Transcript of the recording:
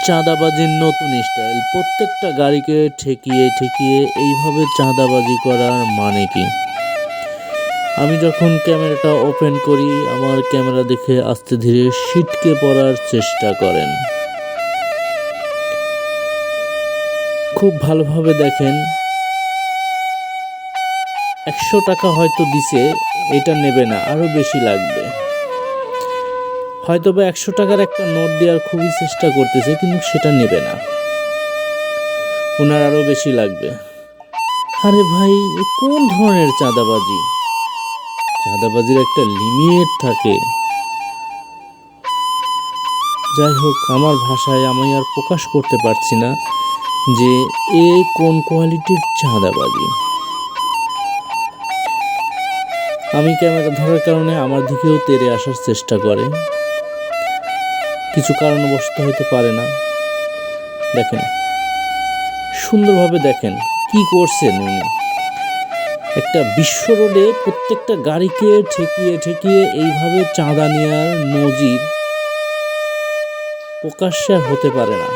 চাঁদাবাজির নতুন স্টাইল, প্রত্যেকটা গাড়িকে ঠেকিয়ে ঠেকিয়ে এইভাবে চাঁদাবাজি করার মানে কি? আমি যখন ক্যামেরাটা ওপেন করি, আমার ক্যামেরা দেখে আস্তে ধীরে ছিটকে পড়ার চেষ্টা করেন। খুব ভালোভাবে দেখেন, 100 টাকা হয়তো দিছে, এটা নেবে না, আরও বেশি লাগবে। হয়তো বা 100 টাকার একটা নোট দেওয়ার খুবই চেষ্টা করতেছে, কিন্তু সেটা নেবে না, ওনার আরও বেশি লাগবে। আরে ভাই, এ কোন ধরনের চাঁদাবাজি? চাঁদাবাজির একটা লিমিট থাকে। যাই হোক, আমার ভাষায় আমি আর প্রকাশ করতে পারছি না যে এ কোন কোয়ালিটির চাঁদাবাজি। আমি ক্যামেরা ধরার কারণে আমার দিকেও তেড়ে আসার চেষ্টা করে, কিছু কারণবশত হতে পারে না। দেখেন, সুন্দরভাবে দেখেন কি করছেন উনি। একটা বিশ্ব রোডে প্রত্যেকটা গাড়িকে ঠেকিয়ে ঠেকিয়ে এইভাবে চাঁদা নেওয়ার নজির প্রকাশ্যে আর হতে পারে না।